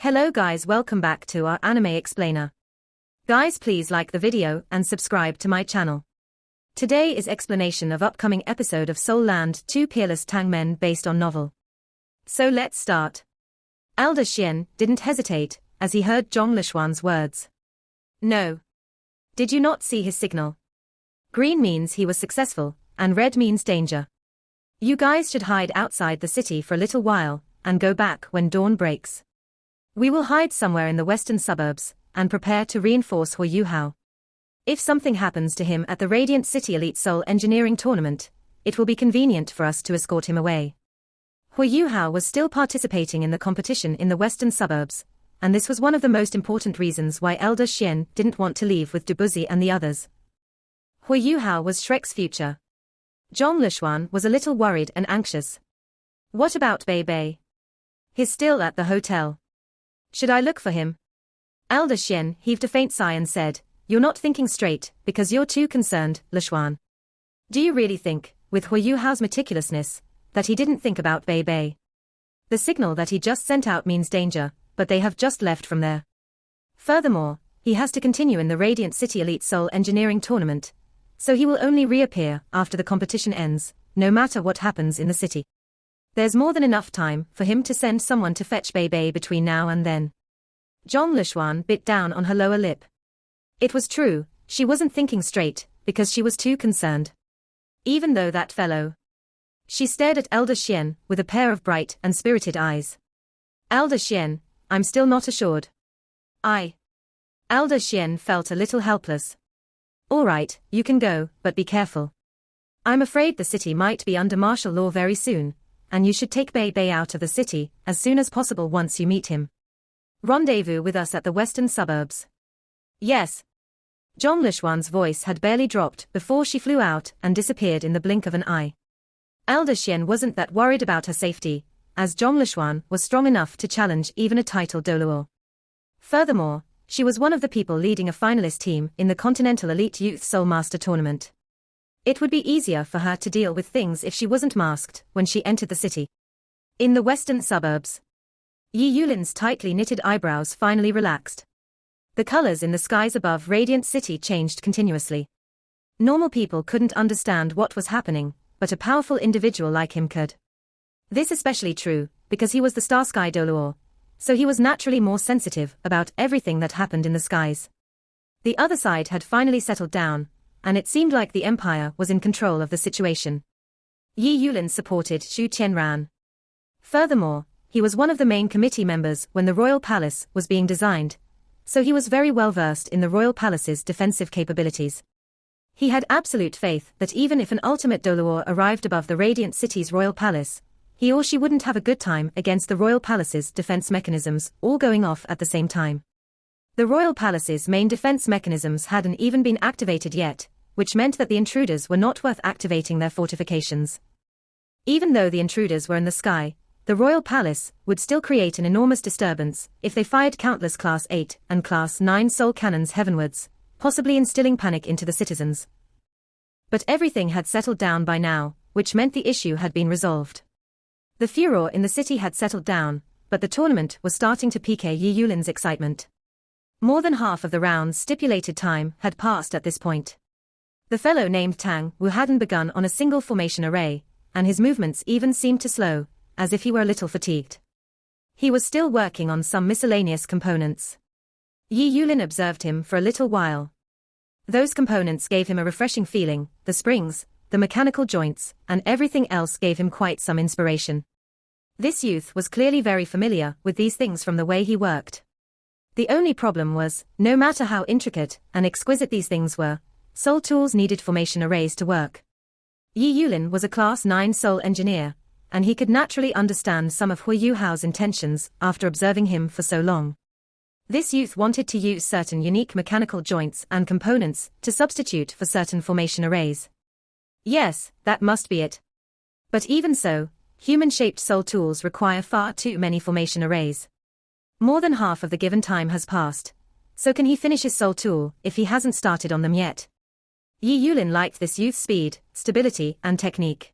Hello guys, welcome back to our anime explainer. Guys, please like the video and subscribe to my channel. Today is explanation of upcoming episode of Soul Land 2 Peerless Tang Men based on novel. So let's start. Elder Xian didn't hesitate as he heard Zhong Lishuan's words. No. Did you not see his signal? Green means he was successful, and red means danger. You guys should hide outside the city for a little while, and go back when dawn breaks. We will hide somewhere in the western suburbs, and prepare to reinforce Hu Yuhao. If something happens to him at the Radiant City Elite Soul Engineering Tournament, it will be convenient for us to escort him away. Hu Yuhao was still participating in the competition in the western suburbs, and this was one of the most important reasons why Elder Xian didn't want to leave with Dubuzi and the others. Hu Yuhao was Shrek's future. Zhong Lishuan was a little worried and anxious. What about Bei Bei? He's still at the hotel. Should I look for him? Elder Xian heaved a faint sigh and said, "You're not thinking straight, because you're too concerned, Lishuan. Do you really think, with Hu Yuhao's meticulousness, that he didn't think about Bei Bei? The signal that he just sent out means danger, but they have just left from there. Furthermore, he has to continue in the Radiant City Elite Soul Engineering Tournament, so he will only reappear after the competition ends, no matter what happens in the city. There's more than enough time for him to send someone to fetch Bei Bei between now and then." Zhong Lishuan bit down on her lower lip. It was true, she wasn't thinking straight, because she was too concerned. Even though that fellow. She stared at Elder Xian with a pair of bright and spirited eyes. "Elder Xian, I'm still not assured." Elder Xian felt a little helpless. "All right, you can go, but be careful. I'm afraid the city might be under martial law very soon, and you should take Bei Bei out of the city as soon as possible once you meet him. Rendezvous with us at the western suburbs." "Yes." Zhong Lishuan's voice had barely dropped before she flew out and disappeared in the blink of an eye. Elder Xian wasn't that worried about her safety, as Zhong Lishuan was strong enough to challenge even a titled Doluo. Furthermore, she was one of the people leading a finalist team in the Continental Elite Youth Soul Master Tournament. It would be easier for her to deal with things if she wasn't masked when she entered the city. In the western suburbs, Yi Yulin's tightly knitted eyebrows finally relaxed. The colors in the skies above Radiant City changed continuously. Normal people couldn't understand what was happening, but a powerful individual like him could. This especially true, because he was the Star Sky Doluo, so he was naturally more sensitive about everything that happened in the skies. The other side had finally settled down, and it seemed like the Empire was in control of the situation. Yi Yulin supported Xu Qianran. Furthermore, he was one of the main committee members when the Royal Palace was being designed, so he was very well versed in the Royal Palace's defensive capabilities. He had absolute faith that even if an ultimate Doluo arrived above the Radiant City's Royal Palace, he or she wouldn't have a good time against the Royal Palace's defense mechanisms all going off at the same time. The Royal Palace's main defense mechanisms hadn't even been activated yet, which meant that the intruders were not worth activating their fortifications. Even though the intruders were in the sky, the Royal Palace would still create an enormous disturbance if they fired countless Class 8 and Class 9 soul cannons heavenwards, possibly instilling panic into the citizens. But everything had settled down by now, which meant the issue had been resolved. The furor in the city had settled down, but the tournament was starting to pique Yi Yulin's excitement. More than half of the round's stipulated time had passed at this point. The fellow named Tang Wu hadn't begun on a single formation array, and his movements even seemed to slow, as if he were a little fatigued. He was still working on some miscellaneous components. Yi Yulin observed him for a little while. Those components gave him a refreshing feeling, the springs, the mechanical joints, and everything else gave him quite some inspiration. This youth was clearly very familiar with these things from the way he worked. The only problem was, no matter how intricate and exquisite these things were, soul tools needed formation arrays to work. Yi Yulin was a Class 9 soul engineer, and he could naturally understand some of Hu Yuhao's intentions after observing him for so long. This youth wanted to use certain unique mechanical joints and components to substitute for certain formation arrays. Yes, that must be it. But even so, human-shaped soul tools require far too many formation arrays. More than half of the given time has passed, so can he finish his soul tool if he hasn't started on them yet? Yi Yulin liked this youth's speed, stability, and technique.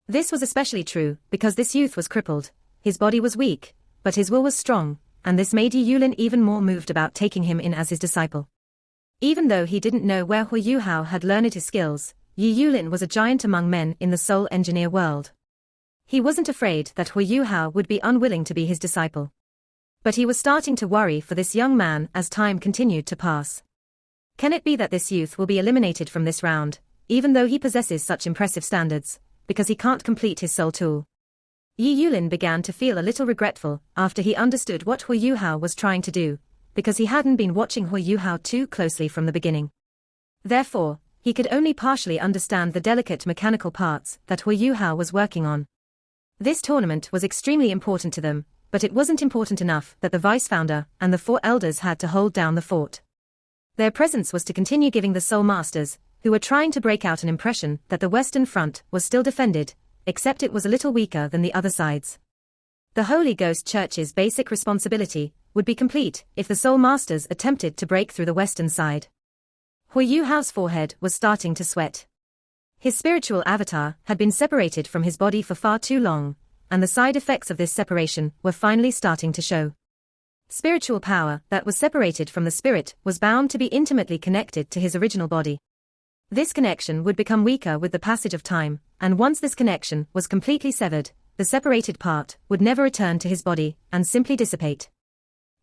This was especially true because this youth was crippled, his body was weak, but his will was strong, and this made Yi Yulin even more moved about taking him in as his disciple. Even though he didn't know where Hui Yuhao had learned his skills, Yi Yulin was a giant among men in the soul engineer world. He wasn't afraid that Hui Yuhao would be unwilling to be his disciple. But he was starting to worry for this young man as time continued to pass. Can it be that this youth will be eliminated from this round, even though he possesses such impressive standards, because he can't complete his soul tool? Yi Yulin began to feel a little regretful after he understood what Hui Yuhao was trying to do, because he hadn't been watching Hui Yuhao too closely from the beginning. Therefore, he could only partially understand the delicate mechanical parts that Hui Yuhao was working on. This tournament was extremely important to them, but it wasn't important enough that the vice-founder and the 4 elders had to hold down the fort. Their presence was to continue giving the Soul Masters, who were trying to break out, an impression that the Western Front was still defended, except it was a little weaker than the other sides. The Holy Ghost Church's basic responsibility would be complete if the Soul Masters attempted to break through the western side. Hui Yuhao's forehead was starting to sweat. His spiritual avatar had been separated from his body for far too long, and the side effects of this separation were finally starting to show. Spiritual power that was separated from the spirit was bound to be intimately connected to his original body. This connection would become weaker with the passage of time, and once this connection was completely severed, the separated part would never return to his body and simply dissipate.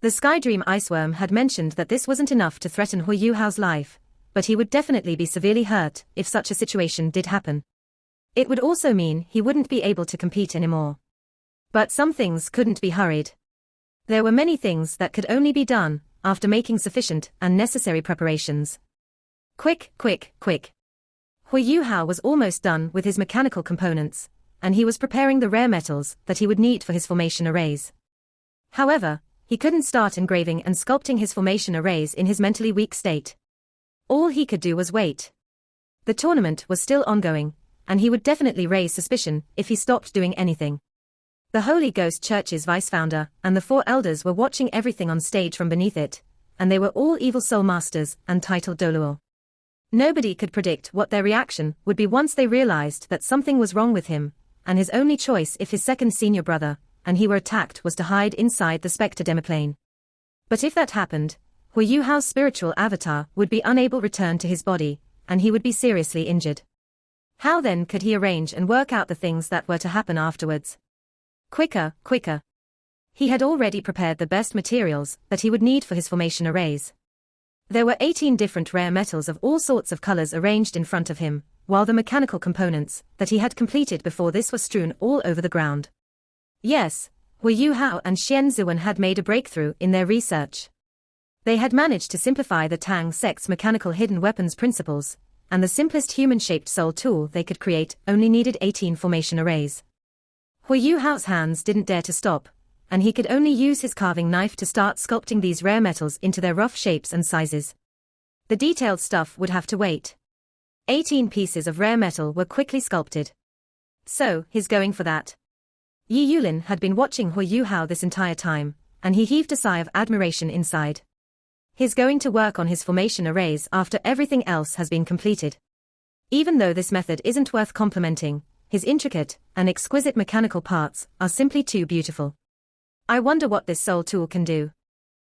The Skydream Iceworm had mentioned that this wasn't enough to threaten Hui Yuhao's life, but he would definitely be severely hurt if such a situation did happen. It would also mean he wouldn't be able to compete anymore. But some things couldn't be hurried. There were many things that could only be done after making sufficient and necessary preparations. Quick. Hui Yuhao was almost done with his mechanical components, and he was preparing the rare metals that he would need for his formation arrays. However, he couldn't start engraving and sculpting his formation arrays in his mentally weak state. All he could do was wait. The tournament was still ongoing, and he would definitely raise suspicion if he stopped doing anything. The Holy Ghost Church's vice-founder and the 4 elders were watching everything on stage from beneath it, and they were all evil soul masters and titled Doluo. Nobody could predict what their reaction would be once they realized that something was wrong with him, and his only choice if his second senior brother and he were attacked was to hide inside the Spectre demiplane. But if that happened, Hui Yuhao's spiritual avatar would be unable to return to his body, and he would be seriously injured. How then could he arrange and work out the things that were to happen afterwards? Quicker. He had already prepared the best materials that he would need for his formation arrays. There were 18 different rare metals of all sorts of colors arranged in front of him, while the mechanical components that he had completed before this were strewn all over the ground. Yes, Hui Yuhao and Xian Ziwen had made a breakthrough in their research. They had managed to simplify the Tang sect's mechanical hidden weapons principles, and the simplest human-shaped soul tool they could create only needed 18 formation arrays. Hui Yuhao's hands didn't dare to stop, and he could only use his carving knife to start sculpting these rare metals into their rough shapes and sizes. The detailed stuff would have to wait. 18 pieces of rare metal were quickly sculpted. So, he's going for that. Yi Yulin had been watching Hui Yuhao this entire time, and he heaved a sigh of admiration inside. He's going to work on his formation arrays after everything else has been completed. Even though this method isn't worth complimenting, his intricate and exquisite mechanical parts are simply too beautiful. I wonder what this soul tool can do.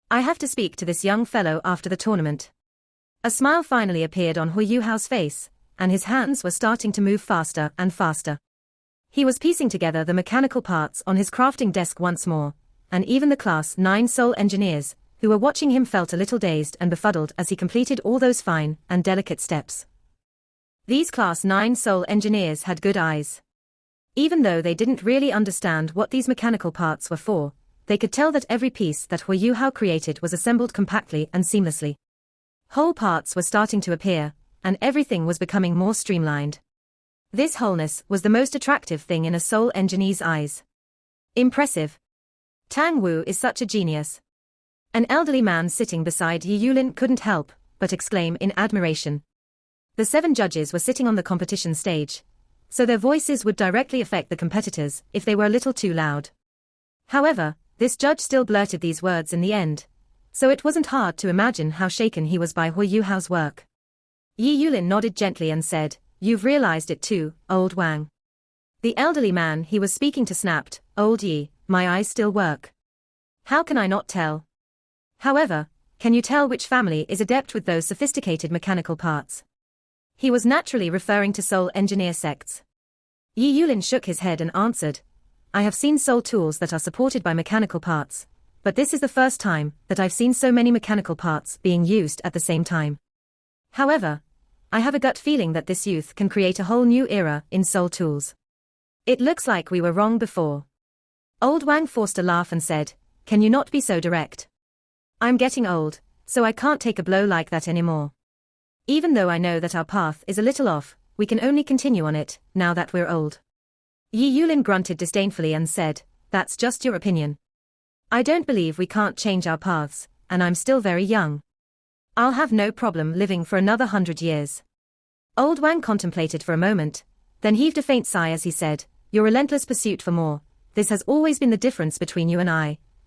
I have to speak to this young fellow after the tournament. A smile finally appeared on Hui Yuhao's face, and his hands were starting to move faster and faster. He was piecing together the mechanical parts on his crafting desk once more, and even the Class 9 soul engineers who were watching him felt a little dazed and befuddled as he completed all those fine and delicate steps. These Class 9 soul engineers had good eyes. Even though they didn't really understand what these mechanical parts were for, they could tell that every piece that Hui Yuhao created was assembled compactly and seamlessly. Whole parts were starting to appear, and everything was becoming more streamlined. This wholeness was the most attractive thing in a soul engineer's eyes. Impressive. Tang Wu is such a genius. An elderly man sitting beside Yi Yulin couldn't help but exclaim in admiration. The 7 judges were sitting on the competition stage, so their voices would directly affect the competitors if they were a little too loud. However, this judge still blurted these words in the end, so it wasn't hard to imagine how shaken he was by Hui Yuhao's work. Yi Yulin nodded gently and said, "You've realized it too, old Wang." The elderly man he was speaking to snapped, "Old Yi, my eyes still work." How can I not tell? However, can you tell which family is adept with those sophisticated mechanical parts? He was naturally referring to soul engineer sects. Yi Yulin shook his head and answered, I have seen soul tools that are supported by mechanical parts, but this is the first time that I've seen so many mechanical parts being used at the same time. However, I have a gut feeling that this youth can create a whole new era in soul tools. It looks like we were wrong before. Old Wang forced a laugh and said, Can you not be so direct? I'm getting old, so I can't take a blow like that anymore. Even though I know that our path is a little off, we can only continue on it, now that we're old. Yi Yulin grunted disdainfully and said, That's just your opinion. I don't believe we can't change our paths, and I'm still very young. I'll have no problem living for another 100 years. Old Wang contemplated for a moment, then heaved a faint sigh as he said, Your relentless pursuit for more, this has always been the difference between you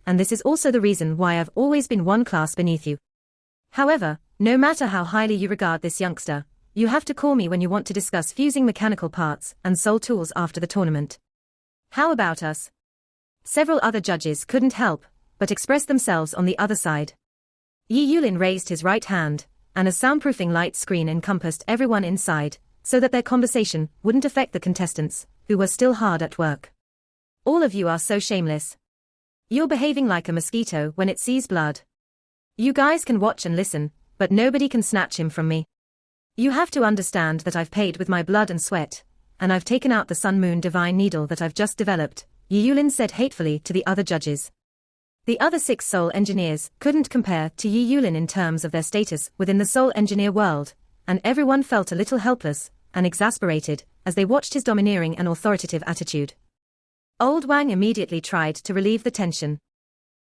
and this is also the reason why I've always been one class beneath you. However, no matter how highly you regard this youngster, you have to call me when you want to discuss fusing mechanical parts and soul tools after the tournament. How about us? Several other judges couldn't help but express themselves on the other side. Yi Yulin raised his right hand, and a soundproofing light screen encompassed everyone inside, so that their conversation wouldn't affect the contestants, who were still hard at work. All of you are so shameless. You're behaving like a mosquito when it sees blood. You guys can watch and listen, but nobody can snatch him from me. You have to understand that I've paid with my blood and sweat, and I've taken out the Sun-Moon Divine Needle that I've just developed, Yi Yulin said hatefully to the other judges. The other 6 soul engineers couldn't compare to Yi Yulin in terms of their status within the soul engineer world, and everyone felt a little helpless and exasperated as they watched his domineering and authoritative attitude. Old Wang immediately tried to relieve the tension.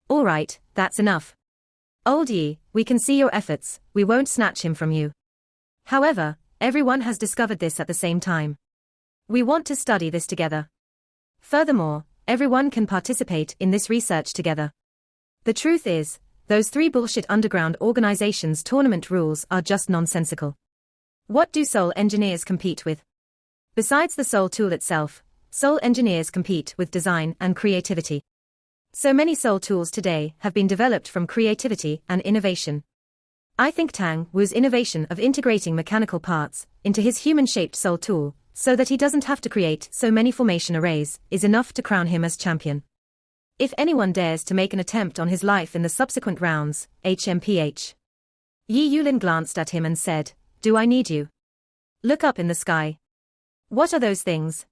All right, that's enough. Old Yi, we can see your efforts, we won't snatch him from you. However, everyone has discovered this at the same time. We want to study this together. Furthermore, everyone can participate in this research together. The truth is, those 3 bullshit underground organizations' tournament rules are just nonsensical. What do soul engineers compete with? Besides the soul tool itself, soul engineers compete with design and creativity. So many soul tools today have been developed from creativity and innovation. I think Tang Wu's innovation of integrating mechanical parts into his human-shaped soul tool, so that he doesn't have to create so many formation arrays, is enough to crown him as champion. If anyone dares to make an attempt on his life in the subsequent rounds, HMPH. Yi Yulin glanced at him and said, Do I need you? Look up in the sky. What are those things?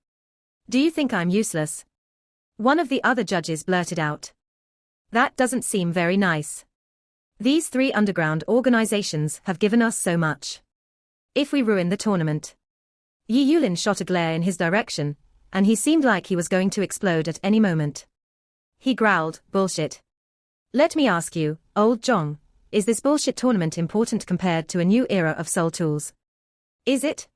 Do you think I'm useless? One of the other judges blurted out. That doesn't seem very nice. These 3 underground organizations have given us so much. If we ruin the tournament. Yi Yulin shot a glare in his direction, and he seemed like he was going to explode at any moment. He growled, Bullshit. Let me ask you, old Zhong, is this bullshit tournament important compared to a new era of soul tools? Is it?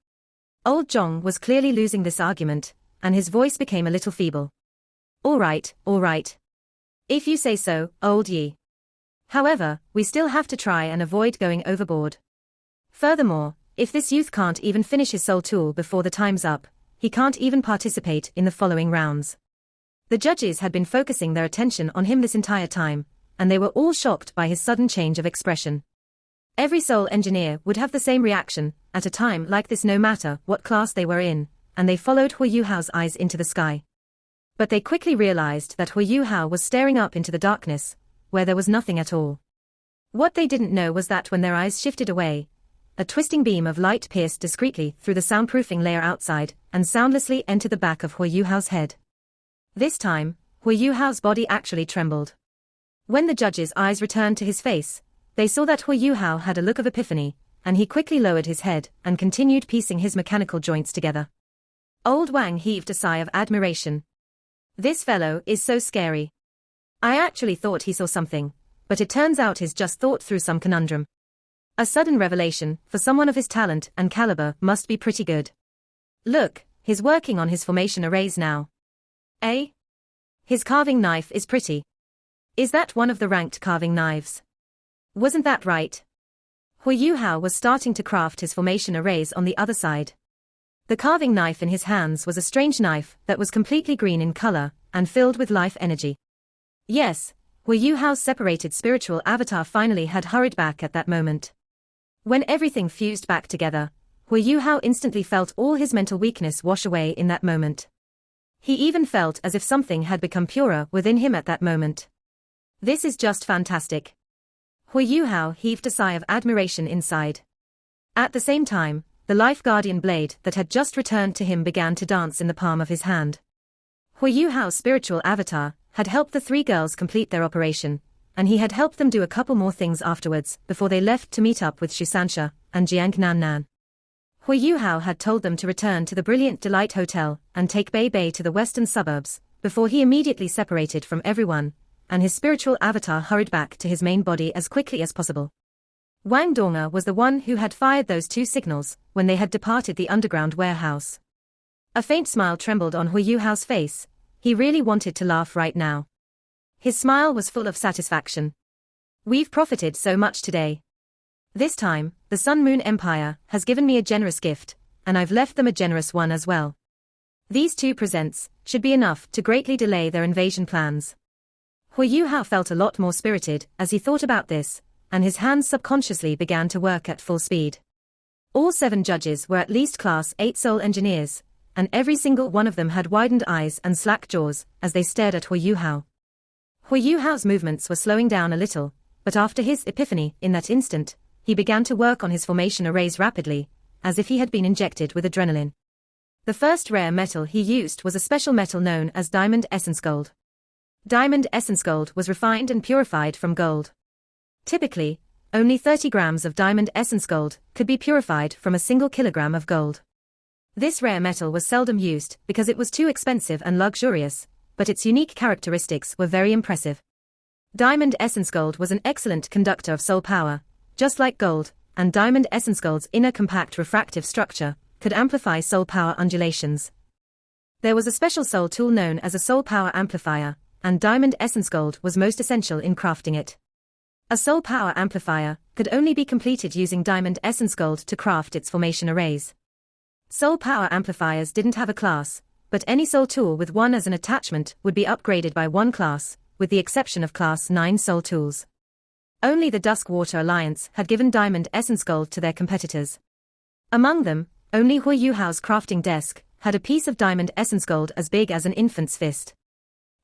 Old Zhong was clearly losing this argument, and his voice became a little feeble. All right. If you say so, old Yi. However, we still have to try and avoid going overboard. Furthermore, if this youth can't even finish his soul tool before the time's up, he can't even participate in the following rounds. The judges had been focusing their attention on him this entire time, and they were all shocked by his sudden change of expression. Every soul engineer would have the same reaction at a time like this no matter what class they were in, and they followed Hu Yuhao's eyes into the sky. But they quickly realized that Hu Yuhao was staring up into the darkness, where there was nothing at all. What they didn't know was that when their eyes shifted away, a twisting beam of light pierced discreetly through the soundproofing layer outside and soundlessly entered the back of Hu Yuhao's head. This time, Hu Yuhao's body actually trembled. When the judge's eyes returned to his face, they saw that Hu Yuhao had a look of epiphany, and he quickly lowered his head and continued piecing his mechanical joints together. Old Wang heaved a sigh of admiration. This fellow is so scary. I actually thought he saw something, but it turns out he's just thought through some conundrum. A sudden revelation for someone of his talent and caliber must be pretty good. Look, he's working on his formation arrays now. Eh? His carving knife is pretty. Is that one of the ranked carving knives? Wasn't that right? Hu Yuhao was starting to craft his formation arrays on the other side. The carving knife in his hands was a strange knife that was completely green in color and filled with life energy. Yes, Hu Hu Yuhao's separated spiritual avatar finally had hurried back at that moment. When everything fused back together, Hu Yuhao instantly felt all his mental weakness wash away in that moment. He even felt as if something had become purer within him at that moment. This is just fantastic. Hu Yuhao heaved a sigh of admiration inside. At the same time, the Life Guardian blade that had just returned to him began to dance in the palm of his hand. Hu Yuhao's spiritual avatar had helped the three girls complete their operation, and he had helped them do a couple more things afterwards before they left to meet up with Shusansha and Jiang Nan. Hu Yuhao had told them to return to the Brilliant Delight Hotel and take Bei Bei to the western suburbs, before he immediately separated from everyone, and his spiritual avatar hurried back to his main body as quickly as possible. Wang Donga was the one who had fired those two signals when they had departed the underground warehouse. A faint smile trembled on Hu Yuhao's face. He really wanted to laugh right now. His smile was full of satisfaction. We've profited so much today. This time, the Sun Moon Empire has given me a generous gift, and I've left them a generous one as well. These two presents should be enough to greatly delay their invasion plans. Hu Yuhao felt a lot more spirited as he thought about this, and his hands subconsciously began to work at full speed. All 7 judges were at least Class 8 soul engineers, and every single one of them had widened eyes and slack jaws as they stared at Hu Yuhao. Hu Yuhao's movements were slowing down a little, but after his epiphany in that instant, he began to work on his formation arrays rapidly, as if he had been injected with adrenaline. The first rare metal he used was a special metal known as Diamond Essence Gold. Diamond Essence Gold was refined and purified from gold. Typically, only 30 grams of Diamond Essence Gold could be purified from a single kilogram of gold. This rare metal was seldom used because it was too expensive and luxurious, but its unique characteristics were very impressive. Diamond Essence Gold was an excellent conductor of soul power, just like gold, and Diamond Essence Gold's inner compact refractive structure could amplify soul power undulations. There was a special soul tool known as a soul power amplifier, and Diamond Essence Gold was most essential in crafting it. A soul power amplifier could only be completed using Diamond Essence Gold to craft its formation arrays. Soul power amplifiers didn't have a class, but any soul tool with one as an attachment would be upgraded by one class, with the exception of Class 9 soul tools. Only the Duskwater Alliance had given Diamond Essence Gold to their competitors. Among them, only Hu Yuhao's crafting desk had a piece of Diamond Essence Gold as big as an infant's fist.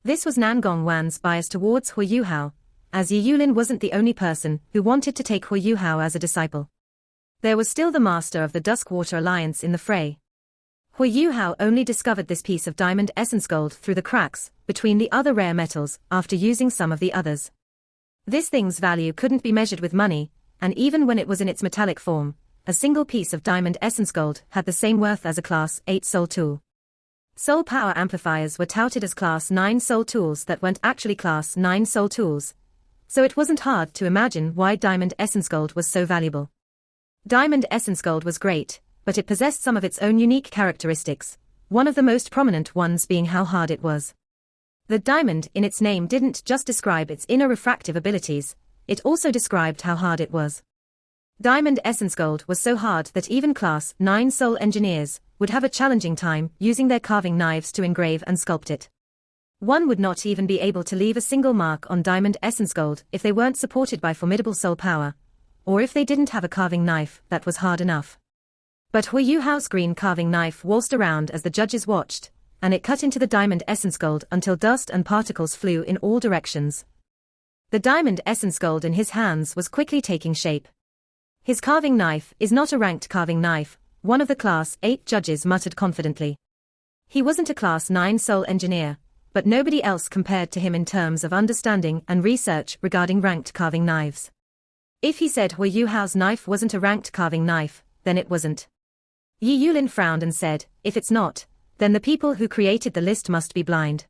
This was Nangong Wan's bias towards Hu Yuhao, as Yi Yulin wasn't the only person who wanted to take Hu Yuhao as a disciple. There was still the master of the Duskwater Alliance in the fray. Hu Yuhao only discovered this piece of Diamond Essence Gold through the cracks between the other rare metals after using some of the others. This thing's value couldn't be measured with money, and even when it was in its metallic form, a single piece of Diamond Essence Gold had the same worth as a Class 8 soul tool. Soul power amplifiers were touted as Class 9 soul tools that weren't actually Class 9 soul tools, so it wasn't hard to imagine why Diamond Essence Gold was so valuable. Diamond Essence Gold was great, but it possessed some of its own unique characteristics, one of the most prominent ones being how hard it was. The diamond in its name didn't just describe its inner refractive abilities, it also described how hard it was. Diamond Essence Gold was so hard that even Class 9 soul engineers would have a challenging time using their carving knives to engrave and sculpt it. One would not even be able to leave a single mark on Diamond Essence Gold if they weren't supported by formidable soul power, or if they didn't have a carving knife that was hard enough. But Hu Yuhao's green carving knife waltzed around as the judges watched, and it cut into the Diamond Essence Gold until dust and particles flew in all directions. The Diamond Essence Gold in his hands was quickly taking shape. His carving knife is not a ranked carving knife, one of the Class 8 judges muttered confidently. He wasn't a Class 9 soul engineer, but nobody else compared to him in terms of understanding and research regarding ranked carving knives. If he said Hu Yuhao's knife wasn't a ranked carving knife, then it wasn't. Yi Yulin frowned and said, if it's not, then the people who created the list must be blind.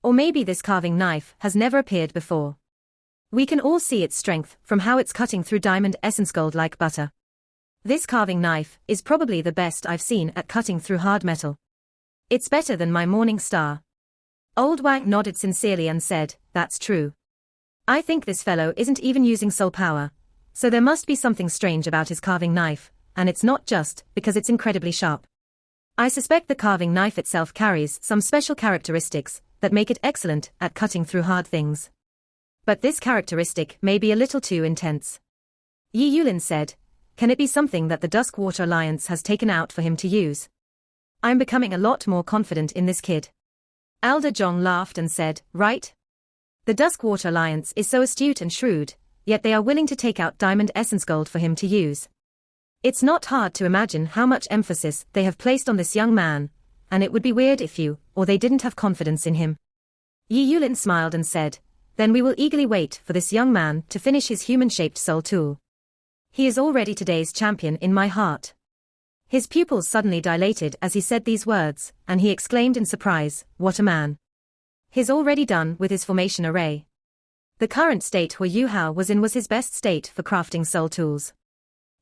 Or maybe this carving knife has never appeared before. We can all see its strength from how it's cutting through Diamond Essence Gold like butter. This carving knife is probably the best I've seen at cutting through hard metal. It's better than my Morning Star. Old Wang nodded sincerely and said, that's true. I think this fellow isn't even using soul power, so there must be something strange about his carving knife, and it's not just because it's incredibly sharp. I suspect the carving knife itself carries some special characteristics that make it excellent at cutting through hard things. But this characteristic may be a little too intense. Yi Yulin said, can it be something that the Duskwater Alliance has taken out for him to use? I'm becoming a lot more confident in this kid. Elder Zhong laughed and said, right? The Duskwater Alliance is so astute and shrewd, yet they are willing to take out Diamond Essence Gold for him to use. It's not hard to imagine how much emphasis they have placed on this young man, and it would be weird if you, or they didn't have confidence in him. Yi Yulin smiled and said, then we will eagerly wait for this young man to finish his human-shaped soul tool. He is already today's champion in my heart. His pupils suddenly dilated as he said these words, and he exclaimed in surprise, what a man. He's already done with his formation array. The current state Hu Yuhao was in was his best state for crafting soul tools.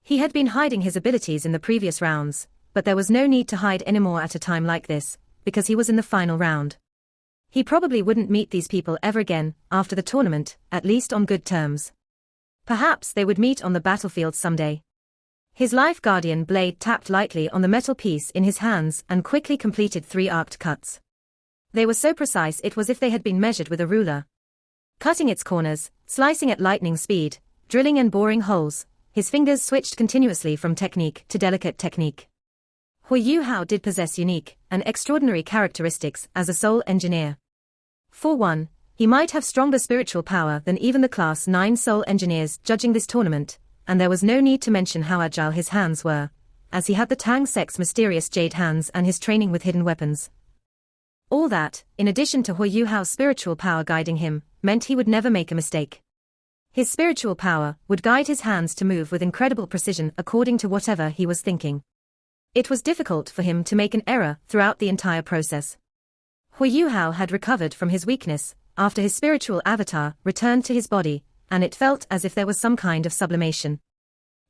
He had been hiding his abilities in the previous rounds, but there was no need to hide anymore at a time like this, because he was in the final round. He probably wouldn't meet these people ever again, after the tournament, at least on good terms. Perhaps they would meet on the battlefield someday. His life guardian blade tapped lightly on the metal piece in his hands and quickly completed 3 arced cuts. They were so precise it was as if they had been measured with a ruler. Cutting its corners, slicing at lightning speed, drilling and boring holes, his fingers switched continuously from technique to delicate technique. Hu Yuhao did possess unique and extraordinary characteristics as a soul engineer. For one, he might have stronger spiritual power than even the Class 9 soul engineers judging this tournament, and there was no need to mention how agile his hands were, as he had the Tang San's mysterious jade hands and his training with hidden weapons. All that, in addition to Hu Yuhao's spiritual power guiding him, meant he would never make a mistake. His spiritual power would guide his hands to move with incredible precision according to whatever he was thinking. It was difficult for him to make an error throughout the entire process. Hu Yuhao had recovered from his weakness after his spiritual avatar returned to his body, and it felt as if there was some kind of sublimation.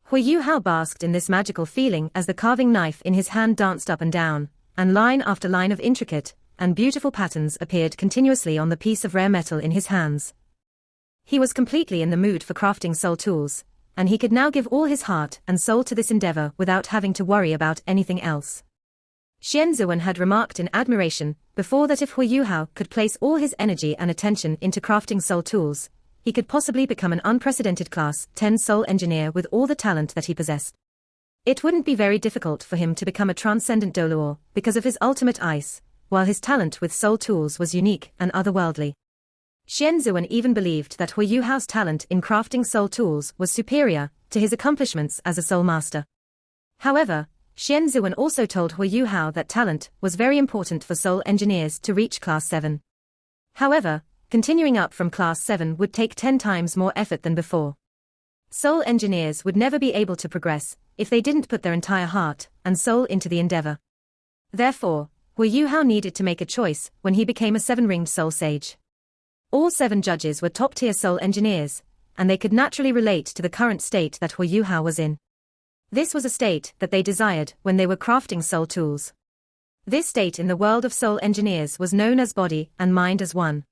Hu Yuhao basked in this magical feeling as the carving knife in his hand danced up and down, and line after line of intricate and beautiful patterns appeared continuously on the piece of rare metal in his hands. He was completely in the mood for crafting soul tools, and he could now give all his heart and soul to this endeavor without having to worry about anything else. Xian Zuan had remarked in admiration before that if Hu Yuhao could place all his energy and attention into crafting soul tools, he could possibly become an unprecedented Class 10 soul engineer with all the talent that he possessed. It wouldn't be very difficult for him to become a transcendent Doluor because of his ultimate ice, while his talent with soul tools was unique and otherworldly. Xian Zuan even believed that Hu Yuhao's talent in crafting soul tools was superior to his accomplishments as a soul master. However, Xian Zuan also told Hu Yuhao that talent was very important for soul engineers to reach Class 7. However, continuing up from Class 7 would take 10 times more effort than before. Soul engineers would never be able to progress if they didn't put their entire heart and soul into the endeavor. Therefore, Hu Yuhao needed to make a choice when he became a 7-ringed soul sage. All 7 judges were top-tier soul engineers, and they could naturally relate to the current state that Hu Yuhao was in. This was a state that they desired when they were crafting soul tools. This state in the world of soul engineers was known as body and mind as one.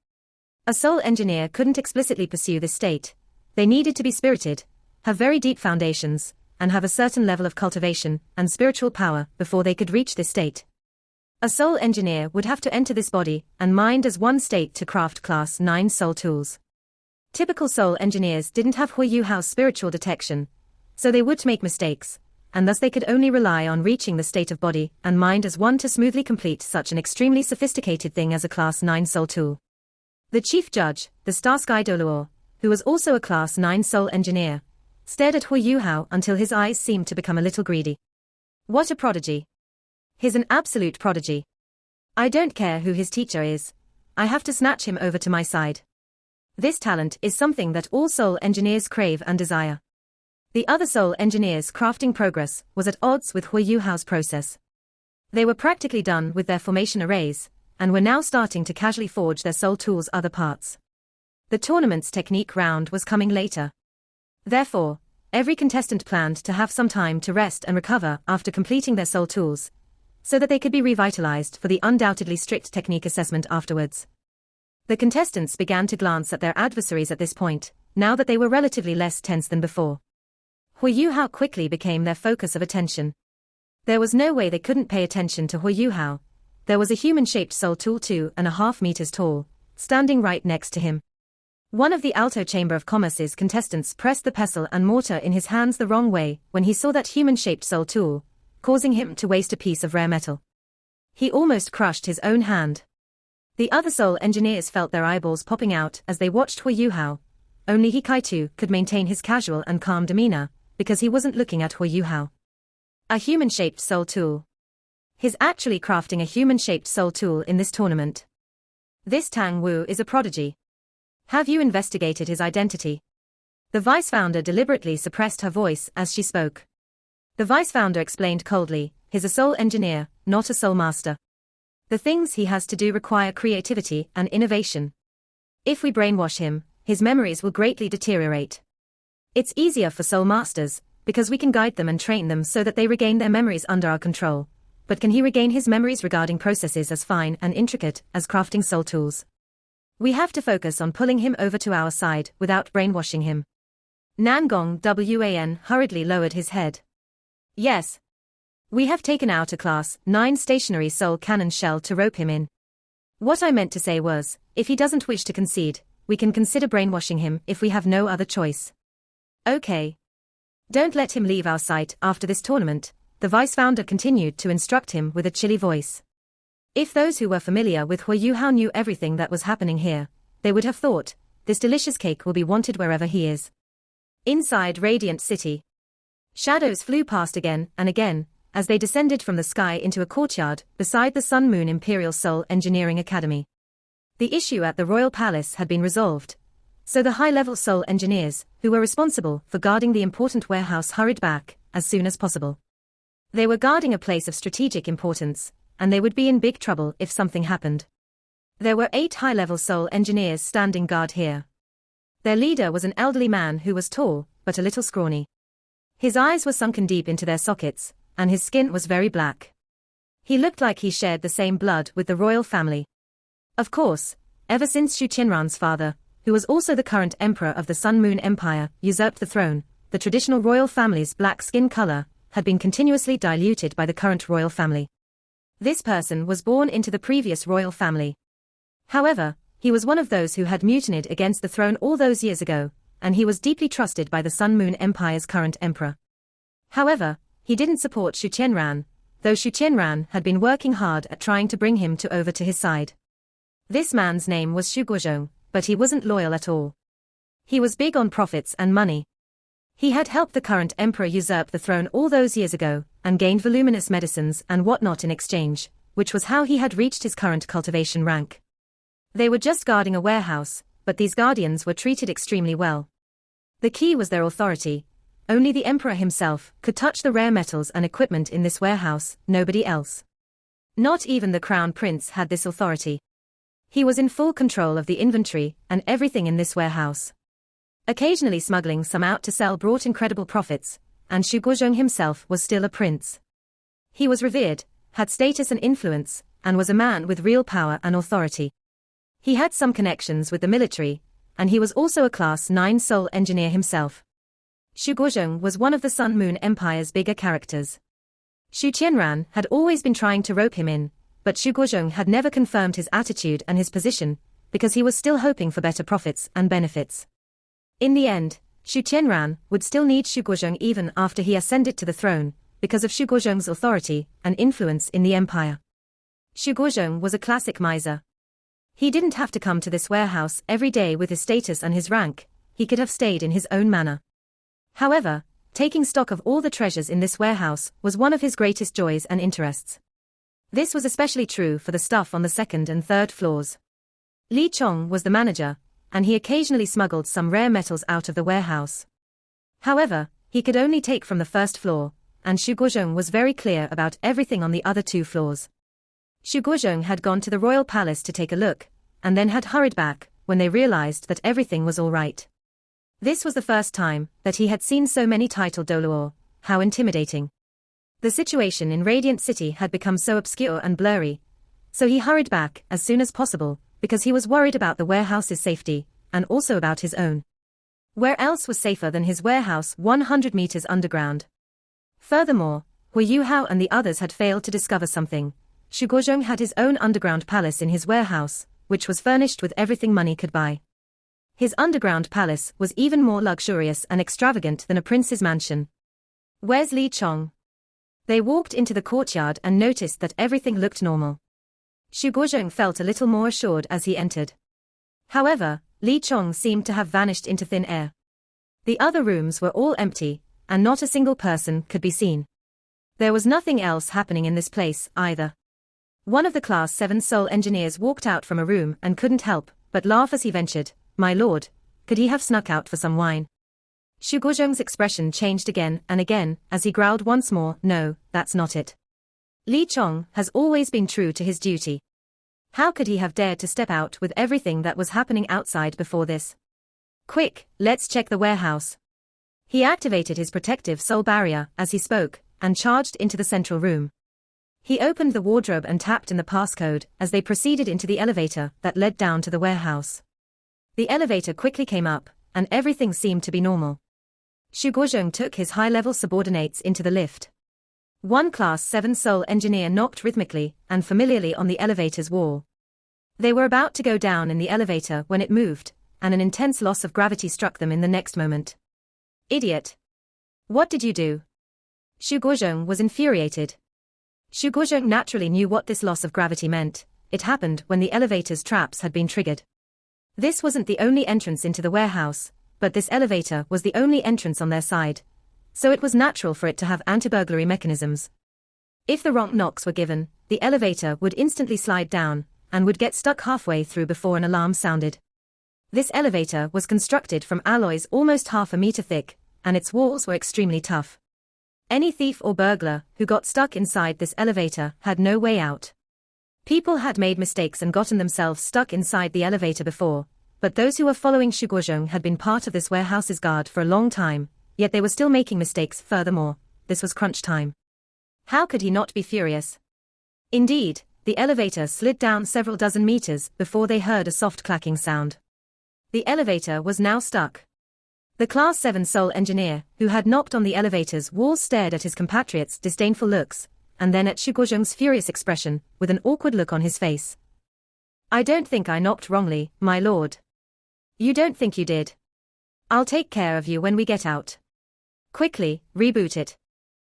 A soul engineer couldn't explicitly pursue this state. They needed to be spirited, have very deep foundations, and have a certain level of cultivation and spiritual power before they could reach this state. A soul engineer would have to enter this body and mind as one state to craft Class 9 soul tools. Typical soul engineers didn't have Hu Yuhao's spiritual detection, so they would make mistakes, and thus they could only rely on reaching the state of body and mind as one to smoothly complete such an extremely sophisticated thing as a Class 9 soul tool. The chief judge, the Star Sky Doluor, who was also a Class 9 soul engineer, stared at Hu Yuhao until his eyes seemed to become a little greedy. What a prodigy! He's an absolute prodigy. I don't care who his teacher is. I have to snatch him over to my side. This talent is something that all soul engineers crave and desire. The other soul engineers' crafting progress was at odds with Hu Yuhao's process. They were practically done with their formation arrays, and were now starting to casually forge their soul tools' other parts. The tournament's technique round was coming later. Therefore, every contestant planned to have some time to rest and recover after completing their soul tools, so that they could be revitalized for the undoubtedly strict technique assessment afterwards. The contestants began to glance at their adversaries at this point, now that they were relatively less tense than before. Hu Yuhao quickly became their focus of attention. There was no way they couldn't pay attention to Hu Yuhao. There was a human-shaped soul tool 2.5 meters tall, standing right next to him. One of the Alto Chamber of Commerce's contestants pressed the pestle and mortar in his hands the wrong way when he saw that human-shaped soul tool, causing him to waste a piece of rare metal. He almost crushed his own hand. The other soul engineers felt their eyeballs popping out as they watched Hu Yuhao. Only He Kai-tu could maintain his casual and calm demeanor, because he wasn't looking at Hu Yuhao. A human-shaped soul tool. He's actually crafting a human-shaped soul tool in this tournament. This Tang Wu is a prodigy. Have you investigated his identity? The vice-founder deliberately suppressed her voice as she spoke. The vice-founder explained coldly, he's a soul engineer, not a soul master. The things he has to do require creativity and innovation. If we brainwash him, his memories will greatly deteriorate. It's easier for soul masters, because we can guide them and train them so that they regain their memories under our control. But can he regain his memories regarding processes as fine and intricate as crafting soul tools? We have to focus on pulling him over to our side without brainwashing him. Nangong Wan hurriedly lowered his head. Yes. We have taken out a Class 9 stationary soul cannon shell to rope him in. What I meant to say was, if he doesn't wish to concede, we can consider brainwashing him if we have no other choice. Okay. Don't let him leave our sight after this tournament, the vice-founder continued to instruct him with a chilly voice. If those who were familiar with Hu Yuhao knew everything that was happening here, they would have thought, this delicious cake will be wanted wherever he is. Inside Radiant City. Shadows flew past again and again, as they descended from the sky into a courtyard beside the Sun Moon Imperial Soul Engineering Academy. The issue at the Royal Palace had been resolved, so the high-level soul engineers, who were responsible for guarding the important warehouse, hurried back as soon as possible. They were guarding a place of strategic importance, and they would be in big trouble if something happened. There were 8 high-level soul engineers standing guard here. Their leader was an elderly man who was tall, but a little scrawny. His eyes were sunken deep into their sockets, and his skin was very black. He looked like he shared the same blood with the royal family. Of course, ever since Xu Qianran's father, who was also the current emperor of the Sun Moon Empire, usurped the throne, the traditional royal family's black skin color had been continuously diluted by the current royal family. This person was born into the previous royal family. However, he was one of those who had mutinied against the throne all those years ago, and he was deeply trusted by the Sun Moon Empire's current emperor. However, he didn't support Xu Qianran, though Xu Qianran had been working hard at trying to bring him over to his side. This man's name was Xu Guozhong, but he wasn't loyal at all. He was big on profits and money. He had helped the current emperor usurp the throne all those years ago, and gained voluminous medicines and whatnot in exchange, which was how he had reached his current cultivation rank. They were just guarding a warehouse, but these guardians were treated extremely well. The key was their authority. Only the emperor himself could touch the rare metals and equipment in this warehouse, nobody else. Not even the crown prince had this authority. He was in full control of the inventory and everything in this warehouse. Occasionally smuggling some out to sell brought incredible profits, and Xu Guozhong himself was still a prince. He was revered, had status and influence, and was a man with real power and authority. He had some connections with the military, and he was also a Class 9 soul engineer himself. Xu Guozhong was one of the Sun Moon Empire's bigger characters. Xu Qianran had always been trying to rope him in, but Xu Guozhong had never confirmed his attitude and his position, because he was still hoping for better profits and benefits. In the end, Xu Qianran would still need Xu Guozhong even after he ascended to the throne, because of Xu Guozhong's authority and influence in the empire. Xu Guozhong was a classic miser. He didn't have to come to this warehouse every day with his status and his rank, he could have stayed in his own manor. However, taking stock of all the treasures in this warehouse was one of his greatest joys and interests. This was especially true for the stuff on the 2nd and 3rd floors. Li Chong was the manager, and he occasionally smuggled some rare metals out of the warehouse. However, he could only take from the 1st floor, and Xu Guozhong was very clear about everything on the other 2 floors. Xu Guozhong had gone to the royal palace to take a look, and then had hurried back when they realized that everything was all right. This was the first time that he had seen so many title d'Oluor. How intimidating. The situation in Radiant City had become so obscure and blurry, so he hurried back as soon as possible, because he was worried about the warehouse's safety, and also about his own. Where else was safer than his warehouse 100 meters underground? Furthermore, Hu Yuhao and the others had failed to discover something. Xu Guozhong had his own underground palace in his warehouse, which was furnished with everything money could buy. His underground palace was even more luxurious and extravagant than a prince's mansion. "Where's Li Chong?" They walked into the courtyard and noticed that everything looked normal. Xu Guozhong felt a little more assured as he entered. However, Li Chong seemed to have vanished into thin air. The other rooms were all empty, and not a single person could be seen. There was nothing else happening in this place, either. One of the Class 7 Seoul engineers walked out from a room and couldn't help but laugh as he ventured, "My lord, could he have snuck out for some wine?" Xu Guozhong's expression changed again and again as he growled once more, "No, that's not it." Li Chong has always been true to his duty. How could he have dared to step out with everything that was happening outside before this? "Quick, let's check the warehouse." He activated his protective soul barrier as he spoke, and charged into the central room. He opened the wardrobe and tapped in the passcode as they proceeded into the elevator that led down to the warehouse. The elevator quickly came up, and everything seemed to be normal. Xu Guozhong took his high-level subordinates into the lift. One Class 7 Seoul engineer knocked rhythmically and familiarly on the elevator's wall. They were about to go down in the elevator when it moved, and an intense loss of gravity struck them in the next moment. "Idiot! What did you do?" Xu Guozhong was infuriated. Xu Guozhong naturally knew what this loss of gravity meant. It happened when the elevator's traps had been triggered. This wasn't the only entrance into the warehouse, but this elevator was the only entrance on their side, so it was natural for it to have anti-burglary mechanisms. If the wrong knocks were given, the elevator would instantly slide down, and would get stuck halfway through before an alarm sounded. This elevator was constructed from alloys almost half a meter thick, and its walls were extremely tough. Any thief or burglar who got stuck inside this elevator had no way out. People had made mistakes and gotten themselves stuck inside the elevator before, but those who were following Xu Guozhong had been part of this warehouse's guard for a long time, yet they were still making mistakes. Furthermore, this was crunch time. How could he not be furious? Indeed, the elevator slid down several dozen meters before they heard a soft clacking sound. The elevator was now stuck. The Class 7 Seoul engineer, who had knocked on the elevator's wall, stared at his compatriot's disdainful looks, and then at Xu Guozhong's furious expression, with an awkward look on his face. "I don't think I knocked wrongly, my lord." "You don't think you did? I'll take care of you when we get out. Quickly, reboot it."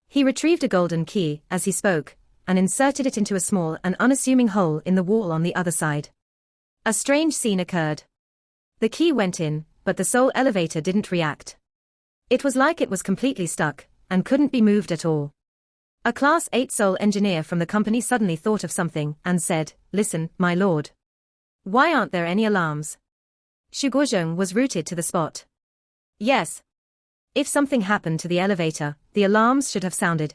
He retrieved a golden key as he spoke, and inserted it into a small and unassuming hole in the wall on the other side. A strange scene occurred. The key went in, but the Seoul elevator didn't react. It was like it was completely stuck, and couldn't be moved at all. A Class 8 Seoul engineer from the company suddenly thought of something, and said, "Listen, my lord. Why aren't there any alarms?" Xu Guozhong was rooted to the spot. "Yes. If something happened to the elevator, the alarms should have sounded.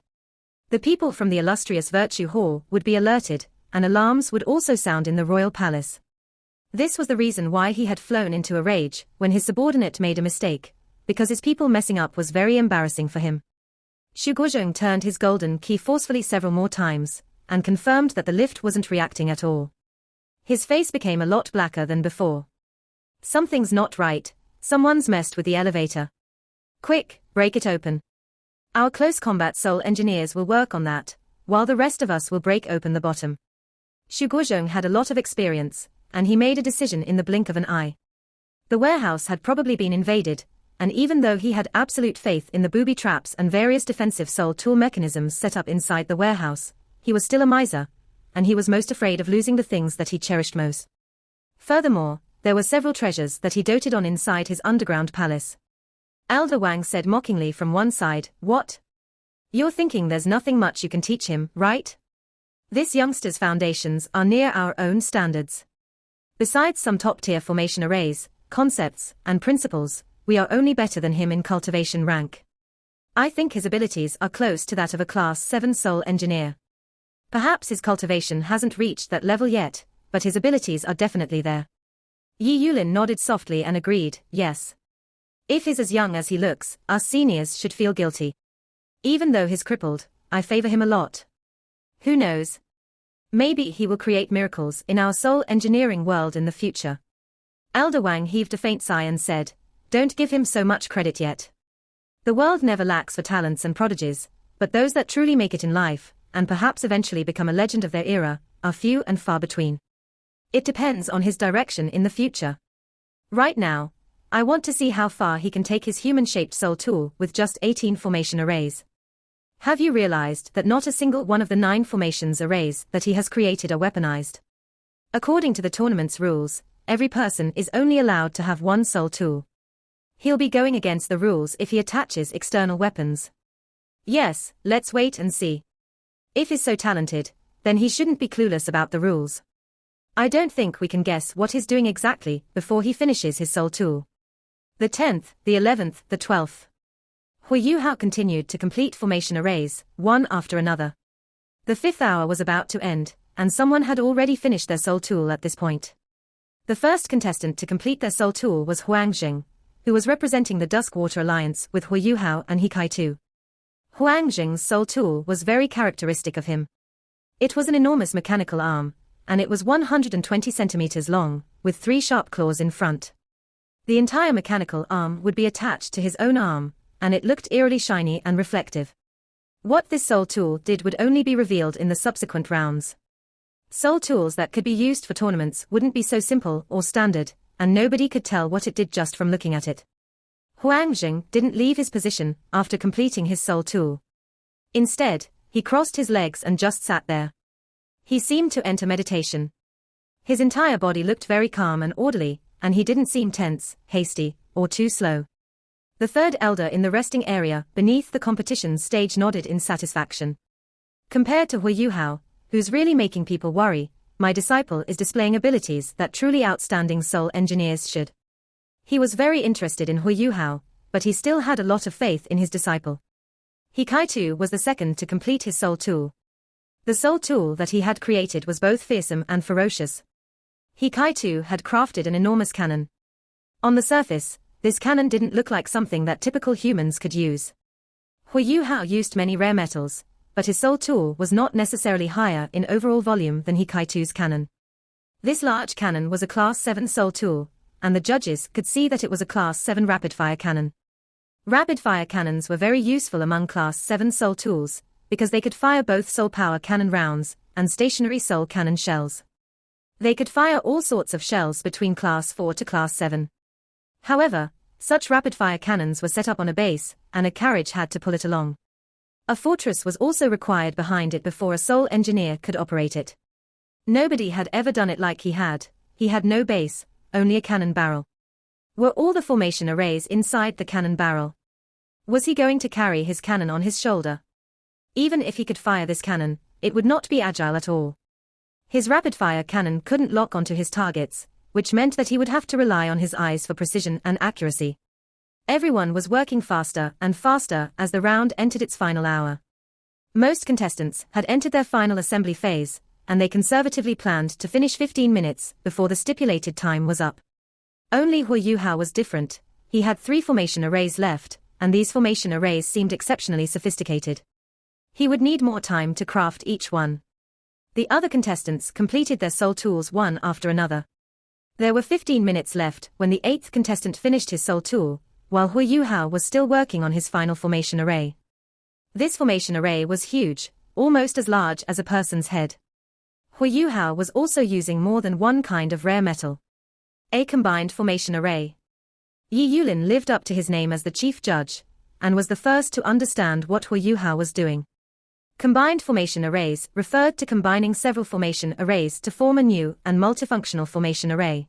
The people from the illustrious Virtue Hall would be alerted, and alarms would also sound in the royal palace." This was the reason why he had flown into a rage when his subordinate made a mistake, because his people messing up was very embarrassing for him. Xu Guozhong turned his golden key forcefully several more times, and confirmed that the lift wasn't reacting at all. His face became a lot blacker than before. "Something's not right, someone's messed with the elevator. Quick, break it open. Our close combat Seoul engineers will work on that, while the rest of us will break open the bottom." Xu Guozhong had a lot of experience, and he made a decision in the blink of an eye. The warehouse had probably been invaded, and even though he had absolute faith in the booby traps and various defensive soul tool mechanisms set up inside the warehouse, he was still a miser, and he was most afraid of losing the things that he cherished most. Furthermore, there were several treasures that he doted on inside his underground palace. Elder Wang said mockingly from one side, "What? You're thinking there's nothing much you can teach him, right? This youngster's foundations are near our own standards. Besides some top-tier formation arrays, concepts, and principles, we are only better than him in cultivation rank. I think his abilities are close to that of a Class 7 Seoul engineer. Perhaps his cultivation hasn't reached that level yet, but his abilities are definitely there." Yi Yulin nodded softly and agreed, "Yes. If he's as young as he looks, us seniors should feel guilty. Even though he's crippled, I favor him a lot. Who knows? Maybe he will create miracles in our soul engineering world in the future." Elder Wang heaved a faint sigh and said, "Don't give him so much credit yet. The world never lacks for talents and prodigies, but those that truly make it in life, and perhaps eventually become a legend of their era, are few and far between. It depends on his direction in the future." Right now, I want to see how far he can take his human-shaped soul tool with just 18 formation arrays. Have you realized that not a single one of the 9 formations arrays that he has created are weaponized? According to the tournament's rules, every person is only allowed to have one soul tool. He'll be going against the rules if he attaches external weapons. Yes, let's wait and see. If he's so talented, then he shouldn't be clueless about the rules. I don't think we can guess what he's doing exactly before he finishes his soul tool. The 10th, the 11th, the 12th. Hu Yuhao continued to complete formation arrays, one after another. The 5th hour was about to end, and someone had already finished their soul tool at this point. The first contestant to complete their soul tool was Huang Jing, who was representing the Duskwater Alliance with Hu Yuhao and He Kai-tu. Huang Jing's soul tool was very characteristic of him. It was an enormous mechanical arm, and it was 120 centimeters long, with 3 sharp claws in front. The entire mechanical arm would be attached to his own arm, and it looked eerily shiny and reflective. What this soul tool did would only be revealed in the subsequent rounds. Soul tools that could be used for tournaments wouldn't be so simple or standard, and nobody could tell what it did just from looking at it. Huang Jing didn't leave his position after completing his soul tool. Instead, he crossed his legs and just sat there. He seemed to enter meditation. His entire body looked very calm and orderly, and he didn't seem tense, hasty, or too slow. The third elder in the resting area beneath the competition stage nodded in satisfaction. Compared to Hu Yuhao, who's really making people worry, my disciple is displaying abilities that truly outstanding soul engineers should. He was very interested in Hu Yuhao, but he still had a lot of faith in his disciple. He Kai-tu was the second to complete his soul tool. The soul tool that he had created was both fearsome and ferocious. He Kai-tu had crafted an enormous cannon. On the surface, this cannon didn't look like something that typical humans could use. Hu Yuhao used many rare metals, but his soul tool was not necessarily higher in overall volume than He Kai-tu's cannon. This large cannon was a Class 7 soul tool, and the judges could see that it was a Class 7 rapid-fire cannon. Rapid-fire cannons were very useful among Class 7 soul tools, because they could fire both soul power cannon rounds and stationary soul cannon shells. They could fire all sorts of shells between Class 4 to Class 7. However, such rapid-fire cannons were set up on a base, and a carriage had to pull it along. A fortress was also required behind it before a soul engineer could operate it. Nobody had ever done it like he had no base, only a cannon barrel. Were all the formation arrays inside the cannon barrel? Was he going to carry his cannon on his shoulder? Even if he could fire this cannon, it would not be agile at all. His rapid-fire cannon couldn't lock onto his targets, which meant that he would have to rely on his eyes for precision and accuracy. Everyone was working faster and faster as the round entered its final hour. Most contestants had entered their final assembly phase, and they conservatively planned to finish 15 minutes before the stipulated time was up. Only Hu Yuhao was different. He had 3 formation arrays left, and these formation arrays seemed exceptionally sophisticated. He would need more time to craft each one. The other contestants completed their soul tools one after another. There were 15 minutes left when the 8th contestant finished his soul tool, while Hu Yuhao was still working on his final formation array. This formation array was huge, almost as large as a person's head. Hu Yuhao was also using more than one kind of rare metal. A combined formation array. Yi Yulin lived up to his name as the chief judge, and was the first to understand what Hu Yuhao was doing. Combined formation arrays referred to combining several formation arrays to form a new and multifunctional formation array.